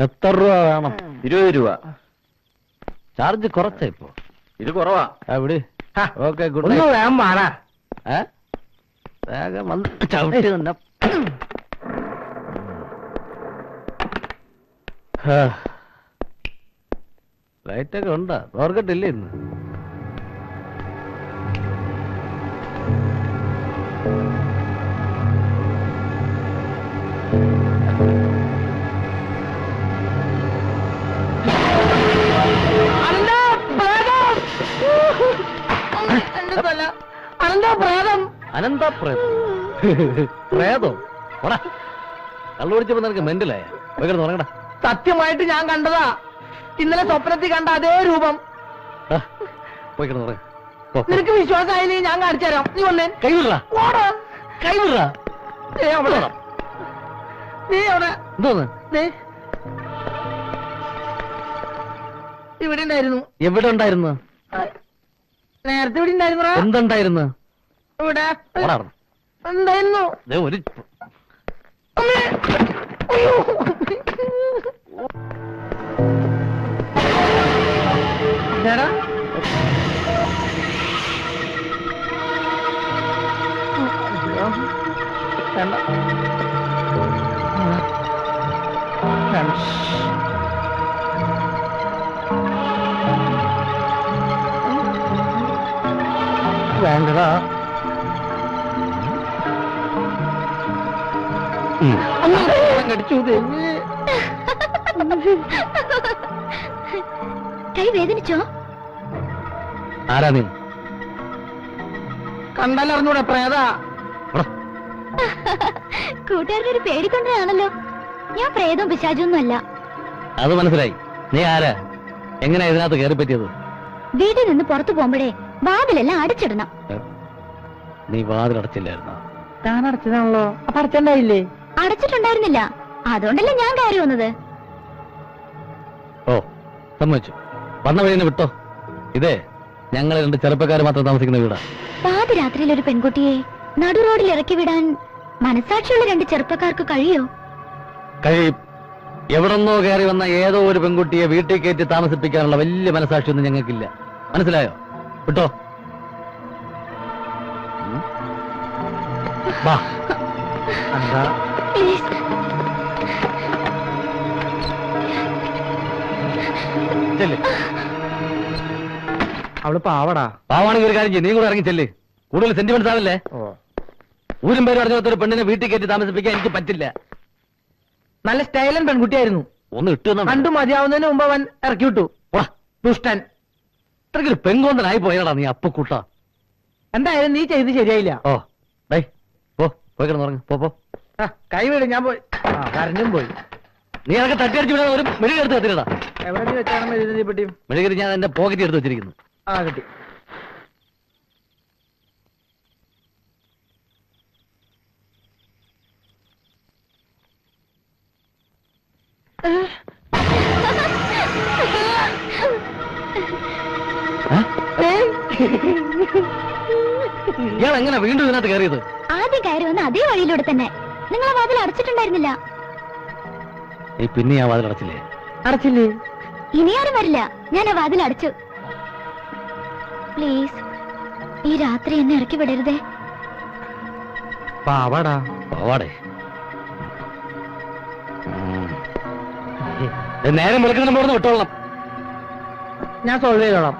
എത്ര രൂപ വേണം? 20 രൂപ. ചാർജ് കുറച്ചാ ഇപ്പോ? ഇത് കുറവാ. എവിടെ? Okay, good night. വേഗം വാടാ. വേഗം വന്ന് ചവിട്ടി തന്നെ. ലൈറ്റൊക്കെ ഉണ്ടാ? ഓർക്കട്ടില്ലേ ഇന്ന്? പ്രേതോ? കള്ളുപിടിച്ചപ്പോ നിനക്ക് മെന്റലായ? ഉറങ്ങടാ. സത്യമായിട്ട് ഞാൻ കണ്ടതാ. ഇന്നലെ സ്വപ്നത്തിൽ കണ്ട അതേ രൂപം. നിനക്ക് വിശ്വാസമായില്ലേ? ഞാൻ കാണിച്ചു തരാം. നീ വന്നേ. കൈവിടാ. കൈവിടാ. നീ അവിടെ എന്തോന്ന്? ഇവിടെ ഉണ്ടായിരുന്നു. എവിടെ ഉണ്ടായിരുന്നു? നേരത്തെ ഇവിടെ ഉണ്ടായിരുന്നു. എന്തുണ്ടായിരുന്നു? ഇവിടെ ഉണ്ടായിരുന്നു. ഒരു വേണ്ടടാ. കൈ വേദനിച്ചോ? ആരാ നീ? കണ്ടല്ലറിഞ്ഞൂടെ? പ്രേതാ. കൂട്ടുകാരനൊരു പേടിക്കൊണ്ടാണല്ലോ. ഞാൻ പ്രേതവും പിശാചൊന്നും അല്ല. അത് മനസ്സിലായി. നീ ആരാ? എങ്ങനെയാ ഇതിനകത്ത് കയറി പറ്റിയത്? വീട്ടിൽ നിന്ന് പുറത്തു പോകുമ്പോഴേ വാതിലെല്ലാം അടച്ചിടണം. നീ വാതിലടച്ചില്ലായിരുന്നോ? ഞാൻ അടച്ചതാണല്ലോ. അപ്പൊ അടച്ചുണ്ടായില്ലേ? അടച്ചിട്ടുണ്ടായിരുന്നില്ല. അതുകൊണ്ടല്ലേ ഞാൻ കയറി വന്നത്. ഓ, സമ്മതിച്ചു. വന്ന വഴി വിട്ടോ. ഇതേ ഞങ്ങൾ 2 ചെറുപ്പക്കാർ മാത്രം താമസിക്കുന്ന വീടാ. പാതിരാത്രിയിൽ ഒരു പെൺകുട്ടിയെ നടു റോഡിൽ ഇറക്കി വിടാൻ മനസാക്ഷിയുള്ള 2 ചെറുപ്പക്കാർക്ക് കഴിയോ? കഴിയും. എവിടെന്നോ കയറി വന്ന ഏതോ ഒരു പെൺകുട്ടിയെ വീട്ടിൽ കയറ്റി താമസിപ്പിക്കാനുള്ള വലിയ മനസാക്ഷിയൊന്നും ഞങ്ങൾക്കില്ല. മനസ്സിലായോ? വിട്ടോ. വാ. എന്താ? അവള് പാവടാ. പാവാണെങ്കിൽ ഒരു കാര്യം ചെയ്യും. നീ കൂടെ ഇറങ്ങി ചെല്ല്. കൂടുതൽ സെന്റിമെന്റ്സ് ആവല്ലേ? ഊരും പേര് പറഞ്ഞ ഒരു പെണ്ണിനെ വീട്ടിൽ കയറ്റി താമസിപ്പിക്കാൻ എനിക്ക് പറ്റില്ല. നല്ല സ്റ്റൈലൻ പെൺകുട്ടിയായിരുന്നു. ഒന്ന് ഇട്ടു കണ്ടു മതിയാവുന്നതിന് മുമ്പ് അവൻ ഇറക്കി വിട്ടു. ദുഷ്ടൻ. ഇത്രയ്ക്കൊരു പെങ്കോന്തനായി പോയടാ നീ അപ്പക്കൂട്ട. എന്തായാലും നീ ചെയ്ത് ശരിയായില്ല. ഓ ഡേ പോ, പോയി കിടന്നുറങ്ങ്. പോ. കൈ വീട്. ഞാൻ പോയി. കരഞ്ഞും പോയി. നീ അതൊക്കെ തട്ടിയടിച്ചു വിടാൻ ഒരു മെഴുകി എടുത്ത് കത്തിരടാ. എവിടെ നീ വെച്ചാണ് മെഴുകുതിരിപ്പെട്ടിയും? മെഴുകി ഞാൻ എന്റെ പോക്കറ്റ് എടുത്ത് വെച്ചിരിക്കുന്നു. കിട്ടി. ഇയാൾ എങ്ങനെ വീണ്ടും ഇതിനകത്ത് കയറിയത്? ആദ്യം കയറി വന്ന അതേ വഴിയിലൂടെ തന്നെ. നിങ്ങളെ വാതിൽ അടച്ചിട്ടുണ്ടായിരുന്നില്ല. പിന്നെ ആ വാതിൽ അടച്ചില്ലേ? അടച്ചില്ലേ? ഇനി ആരും വരില്ല. ഞാൻ ആ വാതിൽ അടച്ചു. പ്ലീസ്, ഈ രാത്രി എന്നെ ഇറക്കി വിടരുതേ. പാവാടാ. പാവാടേ? നേരം വിളിക്കുന്ന വിട്ടോളണം. ഞാൻ സോൾവ് ചെയ്തോളാം.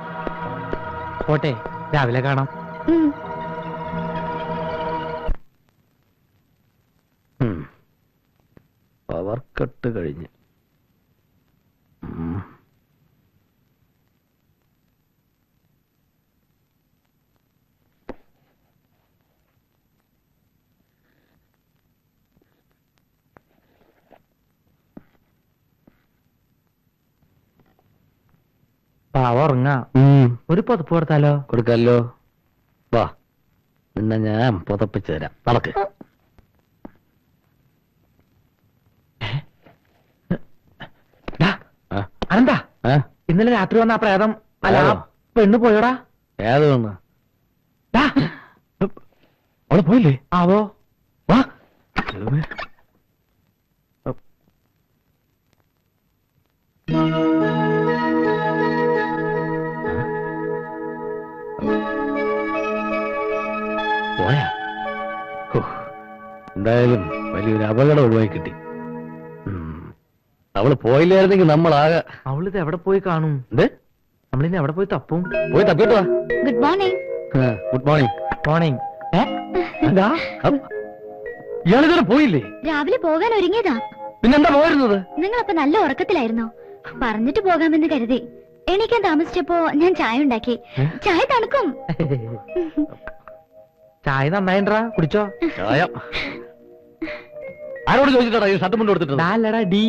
പോട്ടെ, രാവിലെ കാണാം. പവർ കട്ട് കഴിഞ്ഞ്. പാവ ഉറങ്ങാ. ഒരു പുതപ്പ് കൊടുത്താലോ? കൊടുക്കാലോ. വാ, നിന്നെ ഞാൻ പുതപ്പിച്ചു തരാം. നടക്ക്. അനന്താ, ഇന്നലെ രാത്രി വന്ന ആ പ്രേതം അല്ല പെണ്ണ് പോയോടാ? ഏത് പെണ്ണ്? അവള് പോയില്ലേ? ആവോ. വാ, പോയാ? ഹോ, എന്തായാലും വലിയൊരു അപകടം ഒഴിവായി കിട്ടി. അവള് പോയില്ലായിരുന്നെങ്കിൽ നമ്മളാകെ. അവളിത് എവിടെ പോയി കാണും? എന്ത്? നമ്മളിന്ന് എവിടെ പോയി തപ്പും? പോയി തപ്പിട്ടോ. Good morning. Good morning. Morning. എന്താ ഇയാളിതുവരെ പോയില്ലേ? രാവിലെ പോകാൻ ഒരുങ്ങിയതാ. പിന്നെന്താ പോയിരുന്നത്? നിങ്ങളപ്പോ നല്ല ഉറക്കത്തിലായിരുന്നോ? പറഞ്ഞിട്ട് പോകാമെന്ന് കരുതി. എണീക്കാൻ താമസിച്ചപ്പോ ഞാൻ ചായ ഉണ്ടാക്കി. ചായ തണുക്കും. ചായ നന്നായിട്ടാ, കുടിച്ചോ? ചായ ആരോട് ചോദിച്ചിട്ടാ ഈ ഷർട്ട് മുണ്ട് കൊടുത്തിട്ട്? അല്ലടാ ഡി.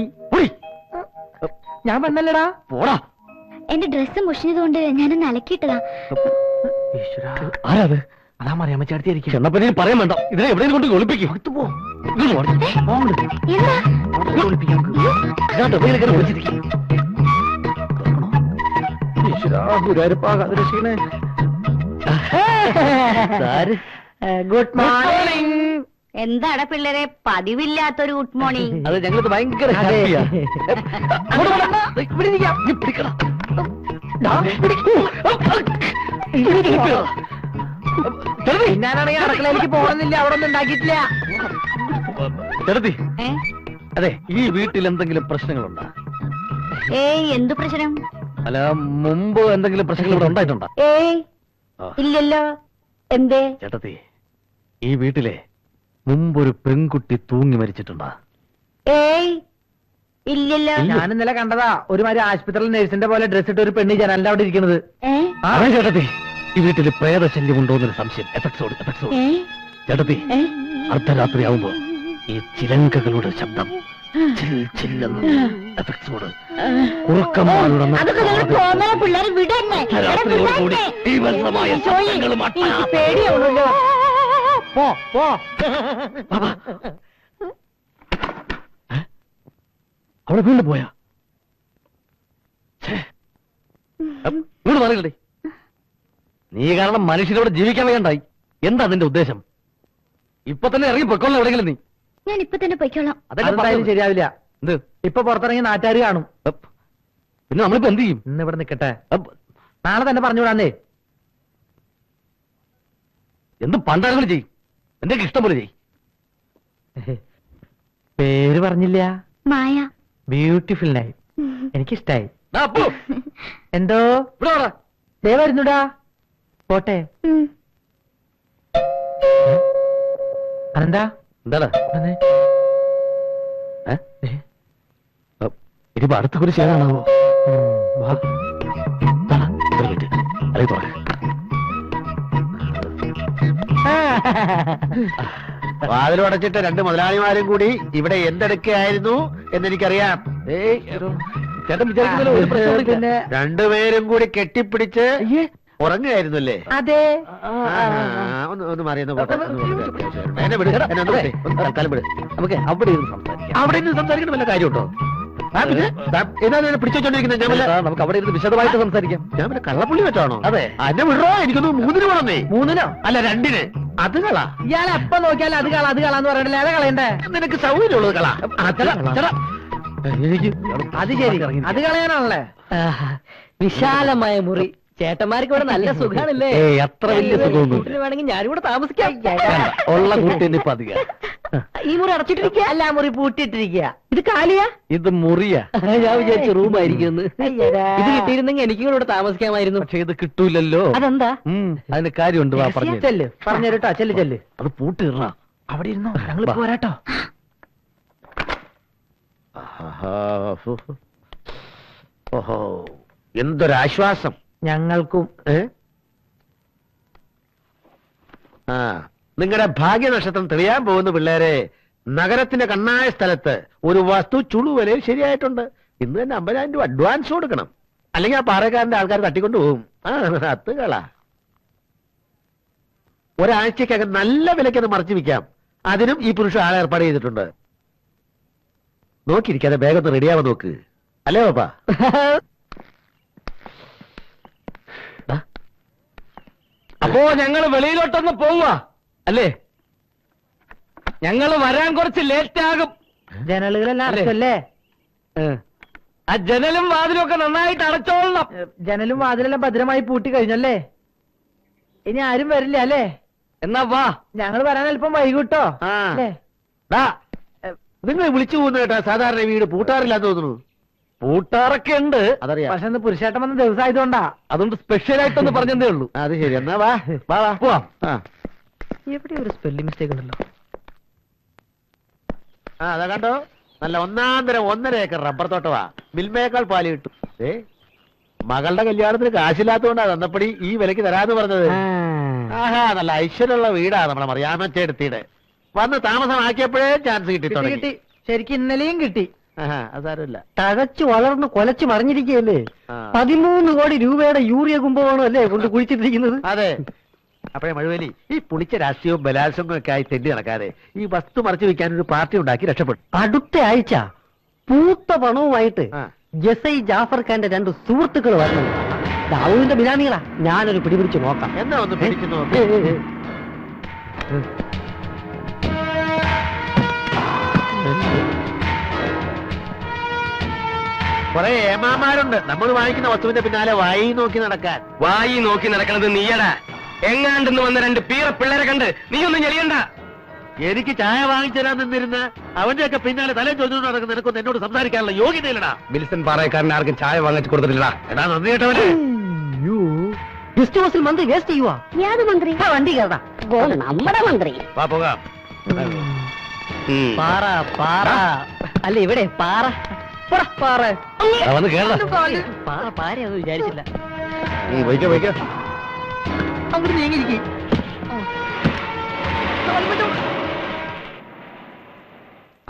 ഞാൻ പെണ്ണല്ലടാ. പോടാ. എന്റെ ഡ്രസ്സ് മുഷിഞ്ഞതുകൊണ്ട് ഞാനൊന്ന് അലക്കിയിട്ടതാ. ആരാത്? അതാ മറിയാമ്മ ചേർത്തിയായിരിക്കും. ചെന്നപ്പോ പറയാൻ വേണ്ട. ഇതിനെ എവിടെയും കൊണ്ട് ഒളിപ്പിക്കും. Good morning. എന്താണ് പിള്ളേരെ പതിവില്ലാത്തൊരു ഗുഡ് മോർണിംഗ്? അത് ഞങ്ങൾക്ക് ഭയങ്കര ഹാപ്പിയാ. ഞാനാണെങ്കിൽ അടുക്കളയിലേക്ക് പോകണമെന്നില്ല, അവിടെ ഒന്നും ഉണ്ടാക്കിയിട്ടില്ല. ചെറുതി, ഏ? അതെ, ഈ വീട്ടിൽ എന്തെങ്കിലും പ്രശ്നങ്ങളുണ്ടോ? ഏയ്, എന്തു പ്രശ്നം? അല്ല, മുമ്പ് എന്തെങ്കിലും പ്രശ്നങ്ങൾ ഇവിടെ ഉണ്ടായിട്ടുണ്ടോ? ഏയ്, ഇല്ലല്ലോ. എന്തേ? ചേട്ടത്തി, ഈ വീട്ടിലെ മുമ്പൊരു പെൺകുട്ടി തൂങ്ങി മരിച്ചിട്ടുണ്ടോ? ഏയ്, ഇല്ലല്ലോ. ഞാൻ ഇന്നലെ കണ്ടതാ, ഒരുമാതിരി ആശുപത്രിയിൽ നഴ്സിന്റെ പോലെ ഡ്രസ് ഇട്ട് ഒരു പെണ്ണ് ജനലിന്റെ അവിടെ ഇരിക്കുന്നത്. ഏ? അതെ ചേട്ടത്തി, ഈ വീട്ടിൽ പ്രേതശല്യം ഉണ്ടോന്നൊരു സംശയം. എഫക്സോട്. ഏ? ചേട്ടത്തി, ഏ? അർദ്ധരാത്രിയാവുമ്പോ ഈ ചിലങ്കകളുടെ ശബ്ദം എഫക്സോട് അതൊക്കെ നിങ്ങൾ തോന്നണ പിള്ളേരെ വിടന്നെ. പേടിയാവുന്നല്ലോ. പോ പോ. അവിടെ വീണ്ടും പോയാ? വീട് മാറിയില്ലേ? നീ കാരണം മനുഷ്യരോട് ജീവിക്കാൻ വേണ്ടായി. എന്താ നിന്റെ ഉദ്ദേശം? ഇപ്പൊ തന്നെ ഇറങ്ങി പൊയ്ക്കോളാം എവിടെയെങ്കിലും നീ. ഞാൻ ഇപ്പൊ തന്നെ പൊയ്ക്കോളാം. അതെന്തായാലും ശരിയാവില്ല. എന്ത്? ഇപ്പൊ പുറത്തിറങ്ങി നാട്ടുകാര് കാണും. പിന്നെ നമ്മളിപ്പോ എന്ത് ചെയ്യും? ഇന്ന് ഇവിടെ നിക്കട്ടെ, നാളെ തന്നെ പറഞ്ഞുവിടാന്നേ. എന്ത് പണ്ടാളുകൾ ചെയ്യും? എന്റെ ഇഷ്ടം പോലെ ചെയ്യും. പേര് പറഞ്ഞില്ല. മായ. Beautiful night. എനിക്കിഷ്ടായി. എന്തോ ഇവിടെ വാടാ. ദേ വരുന്നുടാ. പോട്ടെ. അതെന്താ? എന്താടാ? വന്നേ. ഇനിയിപ്പോ അടുത്ത കുറി ചെയ്യാനാണാവോ? വാ. വാതിൽ അടച്ചിട്ട് രണ്ട് മുതലാളിമാരും കൂടി ഇവിടെ എന്തെടുക്കുകയായിരുന്നു എന്നെനിക്കറിയാം. ചേട്ടൻ വിചാരിക്കുന്നല്ലോ ഒരു പ്രശ്നവും ഇല്ല. രണ്ടുപേരും കൂടി കെട്ടിപ്പിടിച്ച് ഉറങ്ങുകയായിരുന്നല്ലേ? അതെ. ഒന്ന് മാറിയെന്ന് പോട്ടെ. എന്നെ വിട്, എന്നെ ഒന്ന് വിട്. ഒന്ന് തൽക്കാലം വിട്. നമുക്ക് അവിടെ ഇരുന്ന് സംസാരിക്കാം. അവിടെ നിന്ന് സംസാരിക്കണം വല്ല കാര്യമുണ്ടോ? ഏതാണ് പിടിച്ചോണ്ടിരിക്കുന്നത്? ഞാൻ വല്ല നമുക്ക് അവിടെ ഇരുന്ന് വിശദമായിട്ട് സംസാരിക്കാം. ഞാൻ വല്ല കള്ളപ്പുള്ളി വെച്ചാണോ? അതെ. എന്നെ വിടറോ? എനിക്കൊന്ന് 3 വേണമെന്നേ. 3 അല്ല 2. അത് കളാ. ഇയാൾ എപ്പ നോക്കിയാലും അത് കളാന്ന് പറയണ്ടല്ലേ. അത് കളയണ്ടേ? നിനക്ക് സൗകര്യമുള്ളത് കളാ. എനിക്ക് അത് ശരി, അത് കളയാനാണല്ലേ. വിശാലമായ മുറി. ചേട്ടന്മാർക്ക് ഇവിടെ നല്ല സുഖാണല്ലേ? അത്ര വലിയ സുഖമൊന്നും വേണമെങ്കിൽ ഞാനും കൂടെ താമസിക്കാം. ഉള്ള കൂട്ടിന് ഇപ്പൊ അധികം. ഈ മുറി അടച്ചിട്ടിരിക്കുക? അല്ല, മുറി പൂട്ടിയിട്ടിരിക്കുക. ഇത് കാലിയാ? ഇത് മുറിയാ. ഞാൻ വിചാരിച്ചു റൂമായിരിക്കും. ഇത് കിട്ടിയിരുന്നെങ്കിൽ എനിക്കും കൂടെ താമസിക്കാമായിരുന്നു. പക്ഷെ ഇത് കിട്ടൂലല്ലോ. അതെന്താ? അതിന് കാര്യമുണ്ട്. വാ പറഞ്ഞു. ചെല്ല്, പറഞ്ഞുതരട്ടോ. ചെല്ല്. അത് പൂട്ടിടണ. അവിടെ ഇരുന്നോ, ഞങ്ങൾ പോരാട്ടോ. ഓഹോ, എന്തൊരാശ്വാസം ഞങ്ങൾക്കും. നിങ്ങളുടെ ഭാഗ്യനക്ഷത്രം തെളിയാൻ പോകുന്ന പിള്ളേരെ, നഗരത്തിന്റെ കണ്ണായ സ്ഥലത്ത് ഒരു വസ്തു ചുളുവലയിൽ ശരിയായിട്ടുണ്ട്. ഇന്ന് തന്നെ 50,000 രൂപ അഡ്വാൻസ് കൊടുക്കണം. അല്ലെങ്കിൽ ആ പാറക്കാരന്റെ ആൾക്കാർ തട്ടിക്കൊണ്ടു പോകും. അത്തുകളാ. ഒരാഴ്ചക്കകം നല്ല വിലയ്ക്ക് അത് മറച്ചു വിൽക്കാം. അതിനും ഈ പുരുഷൻ ആളെ ഏർപ്പാട് ചെയ്തിട്ടുണ്ട്. നോക്കിയിരിക്കാതെ വേഗം റെഡിയാവാൻ നോക്ക്. അല്ലേ പാപ്പാ? അപ്പോ ഞങ്ങൾ വെളിയിലോട്ടൊന്ന് പോവുക അല്ലേ? ഞങ്ങൾ വരാൻ കുറച്ച് ലേറ്റ് ആകും. ജനലുകളെല്ലാം അടച്ചല്ലേ? ആ ജനലും വാതിലും ഒക്കെ നന്നായിട്ട് അടച്ചോളണം. ജനലും വാതിലെല്ലാം ഭദ്രമായി പൂട്ടി കഴിഞ്ഞല്ലേ? ഇനി ആരും വരില്ല അല്ലേ? എന്നാ വാ. ഞങ്ങൾ വരാൻ അല്പം വൈകിട്ടോ? ആ. അല്ലേ? നിങ്ങൾ വിളിച്ചു പോകുന്ന കേട്ടാ സാധാരണ വീട് പൂട്ടാറില്ലാന്ന് തോന്നുന്നു. പൂട്ടാറൊക്കെ ഉണ്ട്, അതറിയാം. പക്ഷെ ഇന്ന് പുരുഷേട്ടൻ വന്ന ദിവസം ആയതുകൊണ്ടാ. അതുകൊണ്ട് സ്പെഷ്യൽ ആയിട്ടൊന്ന് പറഞ്ഞതേ ഉള്ളൂ. അത് ശരി, എന്നാ വാ വാ വാ പോവാം. ആ എവിടെ ഒരു സ്പെല്ലിംഗ് മിസ്റ്റേക്ക് ഉണ്ടല്ലോ. ആ അതാ കണ്ടോ, നല്ല 1.5 ഏക്കർ റബ്ബർ തോട്ടവാ. മിൽമയേക്കാൾ പാല് കിട്ടും. മകളുടെ കല്യാണത്തിന് കാശില്ലാത്തതുകൊണ്ടാ തന്നപ്പടി ഈ വിലക്ക് തരാന്ന് പറഞ്ഞത്. ആഹാ, നല്ല ഐശ്വര്യമുള്ള വീടാ നമ്മളെ മറിയാമ്മച്ചേടത്തിയുടെ. വന്ന് താമസമാക്കിയപ്പോഴേ ചാൻസ് കിട്ടി തുടങ്ങി. കിട്ടി, ശരിക്കും ഇന്നലെയും കിട്ടി. ആഹാ, അത് സാരമില്ല. തഴച്ചു വളർന്ന് കൊലച്ചു മറിഞ്ഞിരിക്കുകയല്ലേ. ആ. 13 കോടി രൂപയുടെ യൂറിയ കുംഭകോണം അല്ലേ കൊണ്ട് കുഴിച്ചിട്ടിരിക്കുന്നത്. അതെ. അപ്പഴേ മഴുവേലി, ഈ പുളിച്ച രാഷ്ട്രീയവും ബലാത്സംഗവും ഒക്കെ ആയി തെണ്ടി നടക്കാതെ ഈ വസ്തു മറച്ചു വെക്കാൻ ഒരു പാർട്ടി ഉണ്ടാക്കി രക്ഷപ്പെട്ടു. അടുത്ത ആഴ്ച പൂത്ത പണവുമായിട്ട് ആ. ജസൈ ജാഫർ ഖാന്റെ 2 സുഹൃത്തുക്കൾ വരണം. ദാവൂദിന്റെ ബിനാമികളാ. ഞാനൊരു പിടിപിടിച്ച് നോക്കാം. എന്നാ ഒന്ന് പിടിച്ചു നോക്ക്. കുറെ ഏമാമാരുണ്ട് നമ്മൾ വാങ്ങിക്കുന്ന വസ്തുവിന്റെ പിന്നാലെ വായി നോക്കി നടക്കാൻ. വായി നോക്കി നടക്കണത് നീയടാ. എങ്ങാണ്ടെന്ന് വന്ന 2 പീറ പിള്ളേരെ കണ്ട് നീ ഒന്നും ഞെളിയണ്ട. എനിക്ക് ചായ വാങ്ങിച്ചരാൻ നിന്നിരുന്ന് അവന്റെയൊക്കെ പിന്നാലെ തലേ ചോദിച്ചു നടക്കുന്ന നിനക്കൊന്നും എന്നോട് സംസാരിക്കാനുള്ള യോഗ്യതയില്ലടാ. വിൽസൺ പാറയക്കാരനെ ആർക്കും ചായ വാങ്ങിച്ചു കൊടുത്തിട്ടില്ല. എടാ നന്ദി കേട്ടവനെ. ഗസ്റ്റ് ഹൗസിൽ മന്ത്രി വേസ്റ്റ് ചെയ്യുവാ. യാത് മന്ത്രി? വണ്ടി കയറാ. നമ്മുടെ മന്ത്രി. വാ പോകാം. പാറ പാറ അല്ല ഇവിടെ പാറ. പോടാ, പാറ. വന്ന് കേരള പാറ പാരയൊന്നും വിചാരിച്ചില്ല. വയ്ക്കോ വയ്ക്കോ. അങ്ങോട്ട് നീങ്ങിരിക്കും.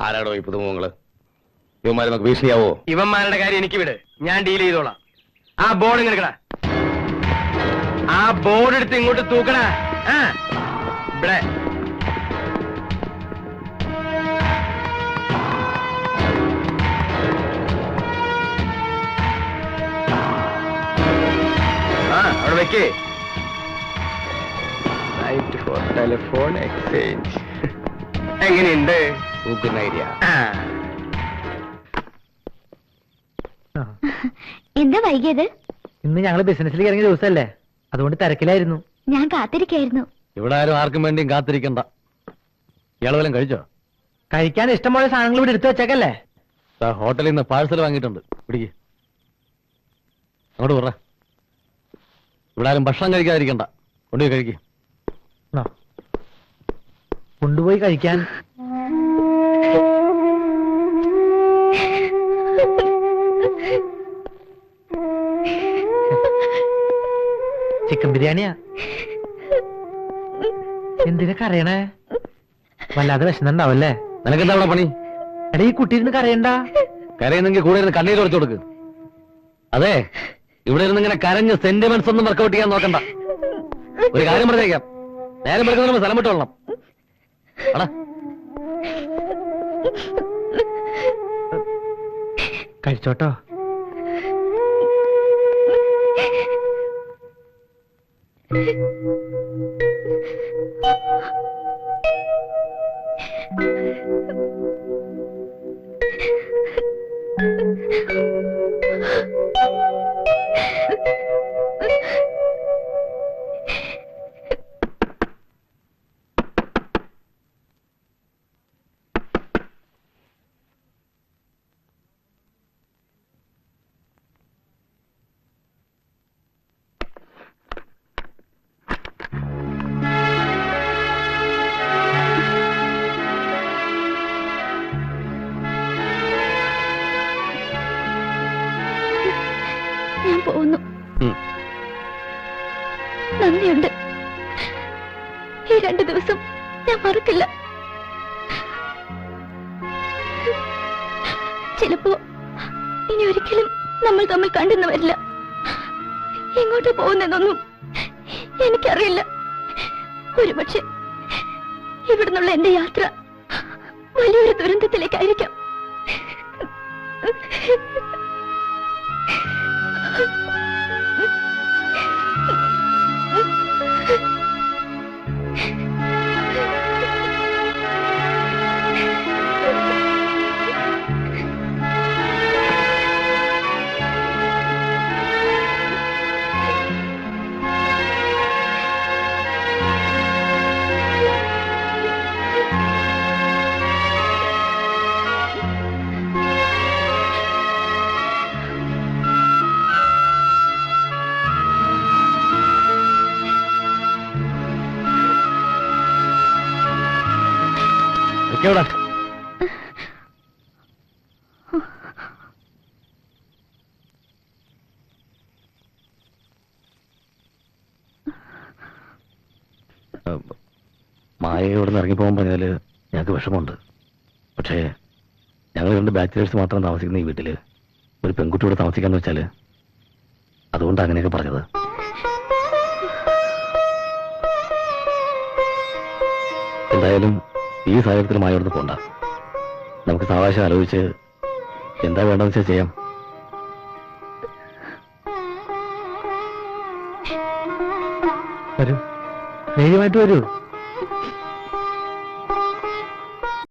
ആരാടോ ഈ പുതുമുഖങ്ങള്? ഇവന്മാരെ നമുക്ക് ഭീഷണിയാവോ? ഇവന്മാരുടെ കാര്യം എനിക്ക് വിട്, ഞാൻ ഡീൽ ചെയ്തോളാം. ആ ബോർഡ് ഇങ്ങനെ എടുക്കടാ. ആ ബോർഡ് എടുത്ത് ഇങ്ങോട്ട് തൂക്കടാ. ഇവിടെ അവിടെ വെക്കേ. ടെലിഫോൺ എക്സ്ചേഞ്ച് എങ്ങനെയുണ്ട്? ഐഡിയ. എന്താ വൈകിയത്? ഇന്ന് ഞങ്ങള് ബിസിനസ്സിലേക്ക് ഇറങ്ങിയ ദിവസമല്ലേ, അതുകൊണ്ട് തിരക്കിലായിരുന്നു. ഞാൻ കാത്തിരിക്കായിരുന്നു. ഇവിടെ ആരും ആർക്കും വേണ്ടിയും കാത്തിരിക്കണ്ട. ഇയാള് വല്ലതും കഴിച്ചോ? കഴിക്കാൻ ഇഷ്ടംപോലെ സാധനങ്ങൾ ഇവിടെ എടുത്തു വെച്ചേക്കല്ലേ. ഹോട്ടലിൽ നിന്ന് പാഴ്സൽ വാങ്ങിയിട്ടുണ്ട്, പിടിക്ക്. അങ്ങോട്ട് പറ. ഇവിടെ ആരും ഭക്ഷണം കഴിക്കാതിരിക്കണ്ട, കൊണ്ടുപോയി കഴിക്ക്. കൊണ്ടുപോയി കഴിക്കാൻ. ചിക്കൻ ബിരിയാണിയാ. എന്തിനാ കരയണേ? വല്ലാതെ വിശന്നുണ്ടാവല്ലേ? നിനക്കെന്താ അവിടെ പണി? എടാ ഈ കുട്ടി ഇരുന്ന് കരയണ്ട. കരയുന്നെങ്കിൽ കൂടെ ഇരുന്ന് കണ്ണീര് കുറച്ചു കൊടുക്ക്. അതെ, ഇവിടെ ഇരുന്ന് ഇങ്ങനെ കരഞ്ഞ് സെന്റിമെന്റ്സ് ഒന്നും വർക്കൗട്ട് ചെയ്യാൻ നോക്കണ്ട. ഒരു കാര്യം പറഞ്ഞേക്കാം, നേരം വെളുക്കുന്ന സ്ഥലം വിട്ടോളണം. അടാ കഴിച്ചോട്ടോ. ഞാൻ പോകുന്നു. നന്ദിയുണ്ട്. ഈ 2 ദിവസം ഞാൻ മറക്കില്ല. ചിലപ്പോ ഇനി ഒരിക്കലും നമ്മൾ തമ്മിൽ കണ്ടെന്ന് വരില്ല. എങ്ങോട്ട് പോകുന്നതൊന്നും എനിക്കറിയില്ല. ഒരുപക്ഷെ ഇവിടുന്നുള്ള എന്റെ യാത്ര വലിയൊരു ദുരന്തത്തിലേക്കായിരിക്കാം. നിൽക്കവിടെ. മായയോട് നിന്ന് ഇറങ്ങിപ്പോകാൻ പറഞ്ഞാൽ ഞങ്ങൾക്ക് വിഷമമുണ്ട്. പക്ഷേ ഞങ്ങൾ 2 ബാച്ചിലേഴ്സ് മാത്രം താമസിക്കുന്ന ഈ വീട്ടിൽ ഒരു പെൺകുട്ടിയോട് താമസിക്കാന്ന് വെച്ചാൽ അതുകൊണ്ട് അങ്ങനെയൊക്കെ പറഞ്ഞത്. എന്തായാലും ഈ സാഹചര്യത്തിൽ മായോടത്ത് പോണ്ട. നമുക്ക് സാവകാശം ആലോചിച്ച് എന്താ വേണ്ടെന്ന് വെച്ചാൽ ചെയ്യാം. വരൂ ധൈര്യമായിട്ട് വരൂ.